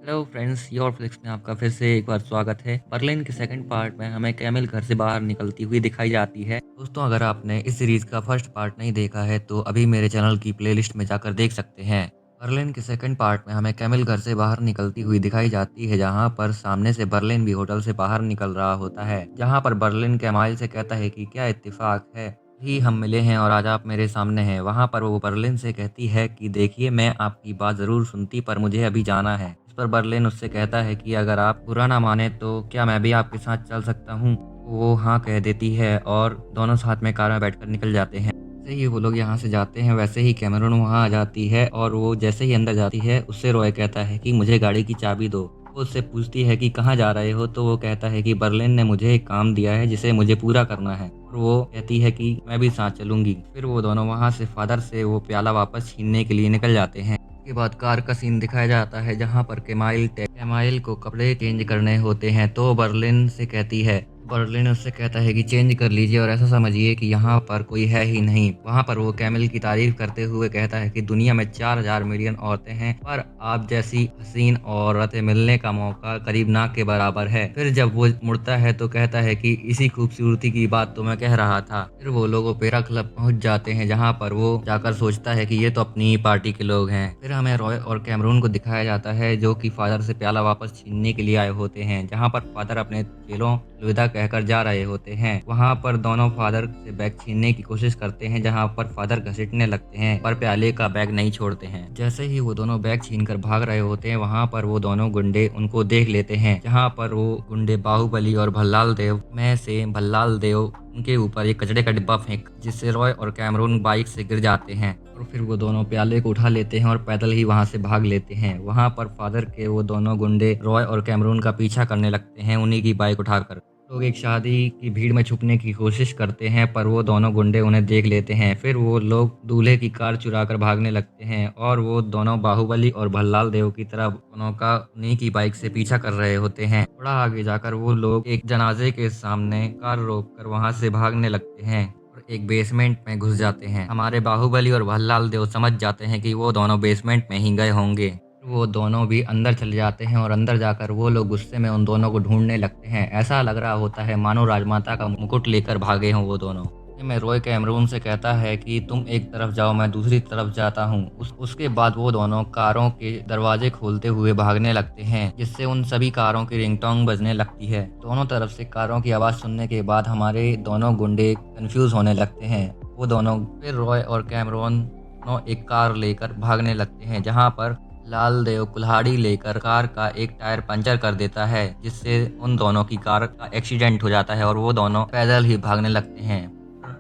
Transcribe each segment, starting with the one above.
Hello friends, your flix में आपका फिर से एक बार स्वागत है। बर्लिन के सेकंड पार्ट में हमें कैमिल घर से बाहर निकलती हुई दिखाई जाती है। दोस्तों, अगर आपने इस सीरीज़ का फर्स्ट पार्ट नहीं देखा है तो अभी मेरे चैनल की प्लेलिस्ट में जाकर देख सकते हैं। बर्लिन के सेकंड पार्ट में हमें कैमिल घर से बाहर निकलती हुई दिखाई जाती है, जहाँ पर सामने से बर्लिन भी होटल से बाहर निकल रहा होता है। जहाँ पर बर्लिन कैमाइल से कहता है कि क्या इत्तेफाक है, ही हम मिले हैं और आज आप मेरे सामने हैं। वहाँ पर वो बर्लिन से कहती है कि देखिए, मैं आपकी बात ज़रूर सुनती, पर मुझे अभी जाना है। इस पर बर्लिन उससे कहता है कि अगर आप बुरा ना माने तो क्या मैं भी आपके साथ चल सकता हूँ। वो हाँ कह देती है और दोनों साथ में कार में बैठकर निकल जाते हैं। जैसे ही वो लोग यहाँ से जाते हैं वैसे ही कैमरून वहाँ आ जाती है और वो जैसे ही अंदर जाती है उससे रॉय कहता है कि मुझे गाड़ी की चाबी दो। वो उससे पूछती है कि कहाँ जा रहे हो, तो वो कहता है कि बर्लिन ने मुझे एक काम दिया है जिसे मुझे पूरा करना है। और वो कहती है कि मैं भी साथ चलूंगी। फिर वो दोनों वहाँ से फादर से वो प्याला वापस छीनने के लिए निकल जाते हैं। के बाद कार का सीन दिखाया जाता है, जहाँ पर केमाइल को कपड़े चेंज करने होते हैं। तो बर्लिन उससे कहता है कि चेंज कर लीजिए और ऐसा समझिए कि यहाँ पर कोई है ही नहीं। वहाँ पर वो कैमिल की तारीफ करते हुए कहता है कि दुनिया में 4,000 मिलियन औरतें हैं, पर आप जैसी हसीन औरतें मिलने का मौका करीब ना के बराबर है। फिर जब वो मुड़ता है तो कहता है कि इसी खूबसूरती की बात तो मैं कह रहा था। फिर वो लोग ओपेरा क्लब पहुंच जाते हैं, जहाँ पर वो जाकर सोचता है कि ये तो अपनी ही पार्टी के लोग हैं। फिर हमें रॉय और कैमरून को दिखाया जाता है, जो कि फादर से प्याला वापस छीनने के लिए आए होते हैं। जहाँ पर फादर अपने चेलों अलविदा कहकर जा रहे होते हैं। वहाँ पर दोनों फादर से बैग छीनने की कोशिश करते हैं, जहाँ पर फादर घसीटने लगते हैं पर प्याले का बैग नहीं छोड़ते हैं। जैसे ही वो दोनों बैग छीनकर भाग रहे होते हैं, वहाँ पर वो दोनों गुंडे उनको देख लेते हैं। जहाँ पर वो गुंडे बाहुबली और भल्लाल देव में से भल्लाल देव उनके ऊपर एक कचड़े का डिब्बा फेंक, जिससे रॉय और कैमरून बाइक से गिर जाते हैं। और फिर वो दोनों प्याले को उठा लेते हैं और पैदल ही वहां से भाग लेते हैं। वहां पर फादर के वो दोनों गुंडे रॉय और कैमरून का पीछा करने लगते हैं, उन्हीं की बाइक उठाकर। लोग एक शादी की भीड़ में छुपने की कोशिश करते हैं, पर वो दोनों गुंडे उन्हें देख लेते हैं। फिर वो लोग दूल्हे की कार चुराकर भागने लगते हैं और वो दोनों बाहुबली और भल्लाल देव की तरह दोनों का उन्हीं की बाइक से पीछा कर रहे होते हैं। थोड़ा आगे जाकर वो लोग एक जनाजे के सामने कार रोककर वहां से भागने लगते हैं और एक बेसमेंट में घुस जाते हैं। हमारे बाहुबली और भल्लाल देव समझ जाते हैं कि वो दोनों बेसमेंट में ही गए होंगे। वो दोनों भी अंदर चले जाते हैं और अंदर जाकर वो लोग गुस्से में उन दोनों को ढूंढने लगते हैं। ऐसा लग रहा होता है मानो राजमाता का मुकुट लेकर भागे हों वो दोनों। में रॉय कैमरून से कहता है कि तुम एक तरफ जाओ, मैं दूसरी तरफ जाता हूँ। उसके बाद वो दोनों कारों के दरवाजे खोलते हुए भागने लगते हैं, जिससे उन सभी कारों की रिंगटोन बजने लगती है। दोनों तरफ से कारों की आवाज़ सुनने के बाद हमारे दोनों गुंडे कंफ्यूज होने लगते हैं। वो दोनों फिर रॉय और कैमरून दोनों एक कार लेकर भागने लगते हैं, जहाँ पर लाल देव कुल्हाड़ी लेकर कार का एक टायर पंचर कर देता है, जिससे उन दोनों की कार का एक्सीडेंट हो जाता है और वो दोनों पैदल ही भागने लगते हैं।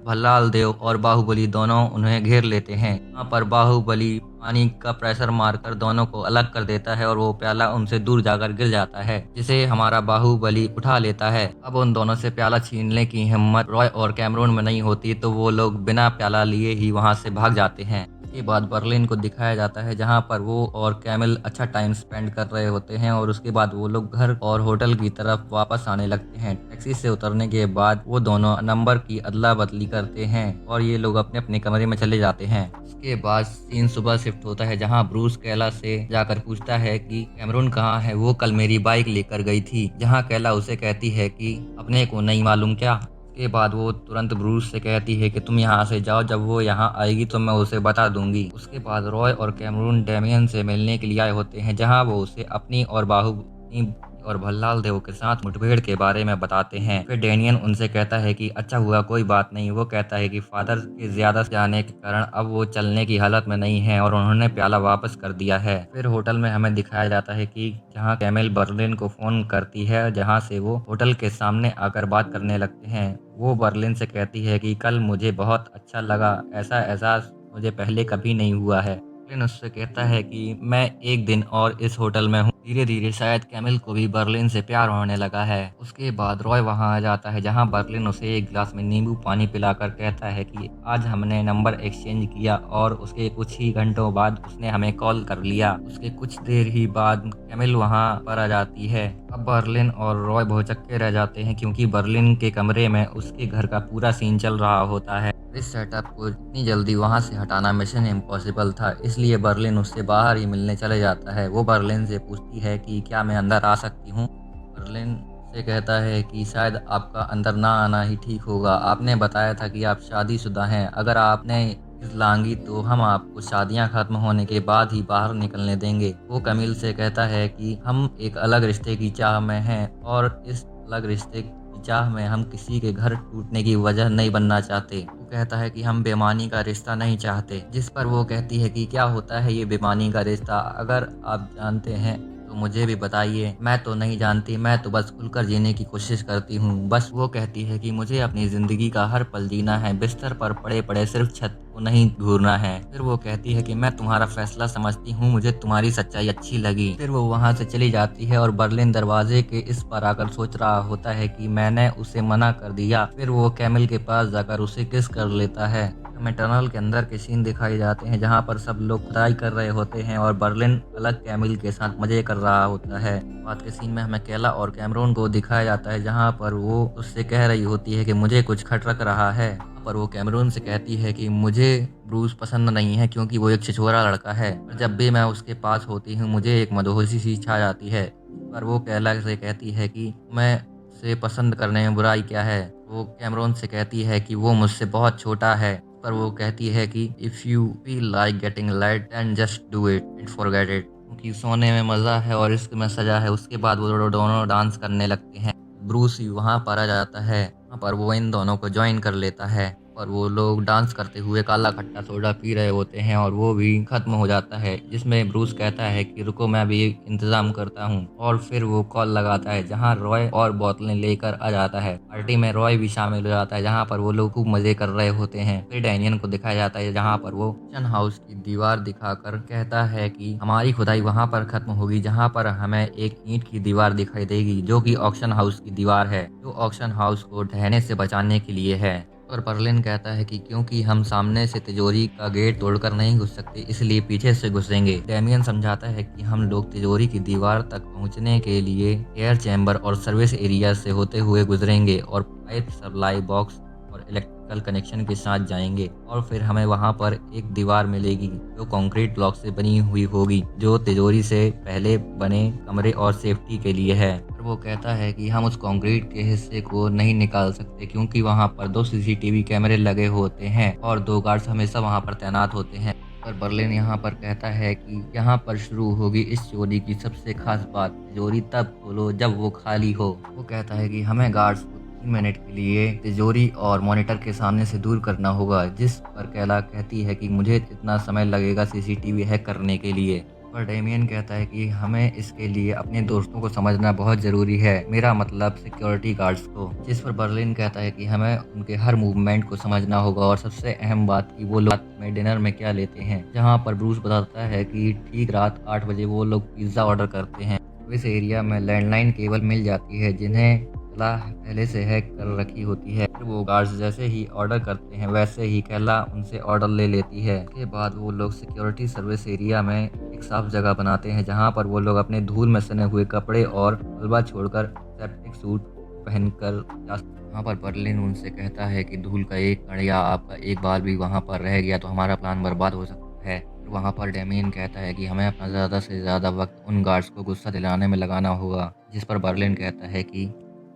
भल्लाल देव और बाहुबली दोनों उन्हें घेर लेते हैं। यहाँ पर बाहुबली पानी का प्रेशर मारकर दोनों को अलग कर देता है और वो प्याला उनसे दूर जाकर गिर जाता है, जिसे हमारा बाहुबली उठा लेता है। अब उन दोनों से प्याला छीनने की हिम्मत रॉय और कैमरून में नहीं होती, तो वो लोग बिना प्याला लिए ही वहां से भाग जाते हैं। के बाद बर्लिन को दिखाया जाता है, जहां पर वो और कैमिल अच्छा टाइम स्पेंड कर रहे होते हैं और उसके बाद वो लोग घर और होटल की तरफ वापस आने लगते हैं। टैक्सी से उतरने के बाद वो दोनों नंबर की अदला बदली करते हैं और ये लोग अपने अपने कमरे में चले जाते हैं। उसके बाद सीन सुबह शिफ्ट होता है, जहां ब्रूस कैला से जाकर पूछता है कि कैमरून कहाँ है, वो कल मेरी बाइक लेकर गई थी। जहां कैला उसे कहती है कि अपने को नहीं मालूम क्या। के बाद वो तुरंत ब्रूस से कहती है कि तुम यहाँ से जाओ, जब वो यहाँ आएगी तो मैं उसे बता दूंगी। उसके बाद रॉय और कैमरून डेमियन से मिलने के लिए आए होते हैं, जहाँ वो उसे अपनी और बाहुबली और भल्लाल देव के साथ मुठभेड़ के बारे में बताते हैं। फिर डेनियन उनसे कहता है कि अच्छा हुआ, कोई बात नहीं। वो कहता है कि फादर के ज्यादा जाने के कारण अब वो चलने की हालत में नहीं है और उन्होंने प्याला वापस कर दिया है। फिर होटल में हमें दिखाया जाता है कि जहाँ कैमिल बर्लिन को फोन करती है, जहाँ से वो होटल के सामने आकर बात करने लगते हैं। वो बर्लिन से कहती है कि कल मुझे बहुत अच्छा लगा, ऐसा एहसास मुझे पहले कभी नहीं हुआ है। बर्लिन उससे कहता है कि मैं एक दिन और इस होटल में हूँ। धीरे धीरे शायद कैमिल को भी बर्लिन से प्यार होने लगा है। उसके बाद रॉय वहां आ जाता है, जहां बर्लिन उसे एक गिलास में नींबू पानी पिलाकर कहता है कि आज हमने नंबर एक्सचेंज किया और उसके कुछ ही घंटों बाद उसने हमें कॉल कर लिया। उसके कुछ देर ही बाद कैमिल वहां पर आ जाती है। अब बर्लिन और रॉय भौचक्के रह जाते हैं, क्योंकि बर्लिन के कमरे में उसके घर का पूरा सीन चल रहा होता है। इस सेटअप को इतनी जल्दी वहाँ से हटाना मिशन इम्पॉसिबल था, इसलिए बर्लिन उससे बाहर ही मिलने चले जाता है। वो बर्लिन से पूछती है कि क्या मैं अंदर आ सकती हूँ? बर्लिन से कहता है कि शायद आपका अंदर ना आना ही ठीक होगा। आपने बताया था कि आप शादीशुदा हैं। अगर आपने लांगी तो हम आपको शादियां खत्म होने के बाद ही बाहर निकलने देंगे। वो कमिल से कहता है कि हम एक अलग रिश्ते की चाह में हैं और इस अलग रिश्ते की चाह में हम किसी के घर टूटने की वजह नहीं बनना चाहते। वो कहता है कि हम बेईमानी का रिश्ता नहीं चाहते, जिस पर वो कहती है कि क्या होता है ये बेईमानी का रिश्ता? अगर आप जानते हैं तो मुझे भी बताइए। मैं तो नहीं जानती, मैं तो बस खुलकर जीने की कोशिश करती हूँ। बस वो कहती है कि मुझे अपनी ज़िंदगी का हर पल जीना है, बिस्तर पर पड़े-पड़े सिर्फ छत को नहीं घूरना है। फिर वो कहती है कि मैं तुम्हारा फैसला समझती हूँ, मुझे तुम्हारी सच्चाई अच्छी लगी। फिर वो वहाँ से चली जाती है और बर्लिन दरवाजे के इस पार आकर सोच रहा होता है कि मैंने उसे मना कर दिया। फिर वो कैमिल के पास जाकर उसे किस कर लेता है। हमें टनल के अंदर के सीन दिखाए जाते हैं जहाँ पर सब लोग खुदाई कर रहे होते हैं और बर्लिन अलग कैमिल के साथ मजे कर रहा होता है। बाद के सीन में हमें केला और कैमरून को दिखाया जाता है जहाँ पर वो उससे कह रही होती है कि मुझे कुछ खटक रहा है। वहाँ पर वो कैमरून से कहती है कि मुझे ब्रूस पसंद नहीं है क्योंकि वो एक छिछोरा लड़का है, और जब भी मैं उसके पास होती हूँ मुझे एक मदहोशी सी छा जाती है। पर वो केला से कहती है कि मैं उसे पसंद करने में बुराई क्या है। वो कैमरून से कहती है कि वो मुझसे बहुत छोटा है। पर वो कहती है कि if you feel like getting light then just do it and forget it, क्योंकि सोने में मज़ा है और इश्क में सजा है। उसके बाद वो दोनों डांस करने लगते हैं। ब्रूस वहाँ पर आ जाता है, वहाँ पर वो इन दोनों को ज्वाइन कर लेता है और वो लोग डांस करते हुए काला खट्टा सोडा पी रहे होते हैं और वो भी खत्म हो जाता है, जिसमें ब्रूस कहता है कि रुको मैं भी इंतज़ाम करता हूँ। और फिर वो कॉल लगाता है जहाँ रॉय और बोतलें लेकर आ जाता है। पार्टी में रॉय भी शामिल हो जाता है जहाँ पर वो लोग खूब मज़े कर रहे होते हैं। फिर डैनियल को दिखाया जाता है जहाँ पर वो ऑक्शन हाउस की दीवार दिखाकर कहता है कि हमारी खुदाई वहाँ पर खत्म होगी जहाँ पर हमें एक ईंट की दीवार दिखाई देगी जो कि ऑक्शन हाउस की दीवार है, जो ऑक्शन हाउस को ढहने से बचाने के लिए है। और बर्लिन कहता है कि क्योंकि हम सामने से तिजोरी का गेट तोड़कर नहीं घुस सकते इसलिए पीछे से घुसेंगे। डैमियन समझाता है कि हम लोग तिजोरी की दीवार तक पहुंचने के लिए एयर चैम्बर और सर्विस एरिया से होते हुए गुजरेंगे और पाइप सप्लाई बॉक्स और इलेक्ट्रिकल कनेक्शन के साथ जाएंगे, और फिर हमें वहां पर एक दीवार मिलेगी जो कंक्रीट ब्लॉक से बनी हुई होगी, जो तिजोरी से पहले बने कमरे और सेफ्टी के लिए है। वो कहता है कि हम उस कंक्रीट के हिस्से को नहीं निकाल सकते क्योंकि वहां पर 2 सीसीटीवी कैमरे लगे होते हैं और 2 गार्ड्स हमेशा वहां पर तैनात होते हैं। पर बर्लिन यहाँ पर कहता है कि यहाँ पर शुरू होगी इस चोरी की सबसे खास बात, तिजोरी तब खोलो जब वो खाली हो। वो कहता है कि हमें गार्ड्स को 3 मिनट के लिए तिजोरी और मॉनिटर के सामने से दूर करना होगा, जिस पर कैला कहती है कि मुझे इतना समय लगेगा सीसीटीवी हैक करने के लिए। पर डेमियन कहता है कि हमें इसके लिए अपने दोस्तों को समझना बहुत ज़रूरी है, मेरा मतलब सिक्योरिटी गार्ड्स को। जिस पर बर्लिन कहता है कि हमें उनके हर मूवमेंट को समझना होगा और सबसे अहम बात कि वो लोग रात में डिनर में क्या लेते हैं। जहां पर ब्रूस बताता है कि ठीक रात 8 बजे वो लोग पिज़्ज़ा ऑर्डर करते हैं। इस एरिया में लैंडलाइन केबल मिल जाती है जिन्हें कैला पहले से हैक कर रखी होती है। फिर वो गार्ड्स जैसे ही ऑर्डर करते हैं वैसे ही कैला उनसे ऑर्डर ले लेती है। उसके बाद वो लोग सिक्योरिटी सर्विस एरिया में एक साफ जगह बनाते हैं जहां पर वो लोग अपने धूल में सने हुए कपड़े और मलबा छोड़कर सेप्टिक सूट पहनकर वहाँ पर बर्लिन उनसे कहता है कि धूल का एक कण या आपका एक बाल भी वहाँ पर रह गया तो हमारा प्लान बर्बाद हो सकता है। वहाँ पर डेमियन कहता है कि हमें अपना ज़्यादा से ज़्यादा वक्त उन गार्ड्स को गुस्सा दिलाने में लगाना होगा, जिस पर बर्लिन कहता है कि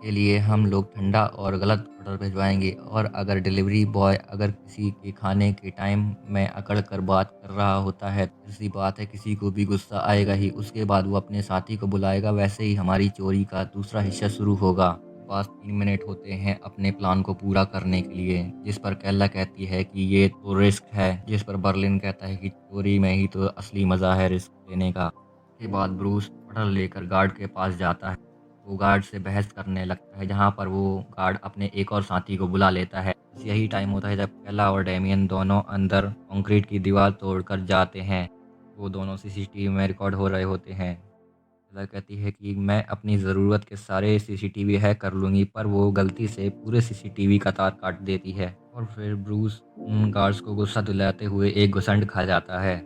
के लिए हम लोग ठंडा और गलत ऑर्डर भिजवाएंगे, और अगर डिलीवरी बॉय अगर किसी के खाने के टाइम में अकड़ कर बात कर रहा होता है तो सी बात है किसी को भी गुस्सा आएगा ही। उसके बाद वो अपने साथी को बुलाएगा, वैसे ही हमारी चोरी का दूसरा हिस्सा शुरू होगा। पास 3 मिनट होते हैं अपने प्लान को पूरा करने के लिए, जिस पर कैला कहती है कि ये तो रिस्क है, जिस पर बर्लिन कहता है कि चोरी में ही तो असली मज़ा है रिस्क लेने का। के बाद ब्रूस ऑर्डर लेकर गार्ड के पास जाता है। वो गार्ड से बहस करने लगता है जहाँ पर वो गार्ड अपने एक और साथी को बुला लेता है। बस यही टाइम होता है जब कैला और डेमियन दोनों अंदर कंक्रीट की दीवार तोड़कर जाते हैं। वो दोनों सीसीटीवी में रिकॉर्ड हो रहे होते हैं। कैला कहती है कि मैं अपनी ज़रूरत के सारे सीसीटीवी हैक कर लूँगी, पर वो गलती से पूरे सीसीटीवी का तार काट देती है और फिर ब्रूस उन गार्ड्स को गुस्सा दिलाते हुए एक घुसंड खा जाता है।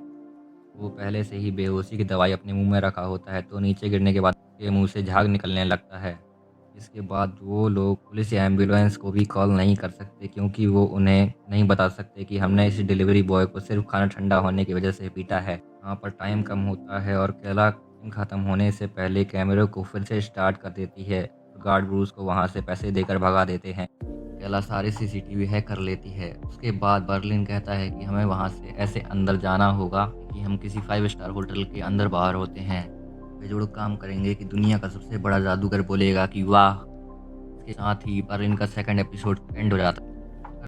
वो पहले से ही बेहोशी की दवाई अपने मुंह में रखा होता है तो नीचे गिरने के बाद उसके मुंह से झाग निकलने लगता है। इसके बाद वो लोग पुलिस या एम्बुलेंस को भी कॉल नहीं कर सकते, क्योंकि वो उन्हें नहीं बता सकते कि हमने इस डिलीवरी बॉय को सिर्फ खाना ठंडा होने की वजह से पीटा है। यहाँ पर टाइम कम होता है और केला ख़त्म होने से पहले कैमरे को फिर से स्टार्ट कर देती है। गार्ड ब्रूस को वहाँ से पैसे देकर भगा देते हैं। केला सारी सीसीटीवी हैक कर लेती है। उसके बाद बर्लिन कहता है कि हमें वहाँ से ऐसे अंदर जाना होगा कि हम किसी 5 स्टार होटल के अंदर बाहर होते हैं। वे जो लोग काम करेंगे कि दुनिया का सबसे बड़ा जादूगर बोलेगा कि वाह। इसके साथ ही बर्लिन का सेकंड एपिसोड एंड हो जाता है।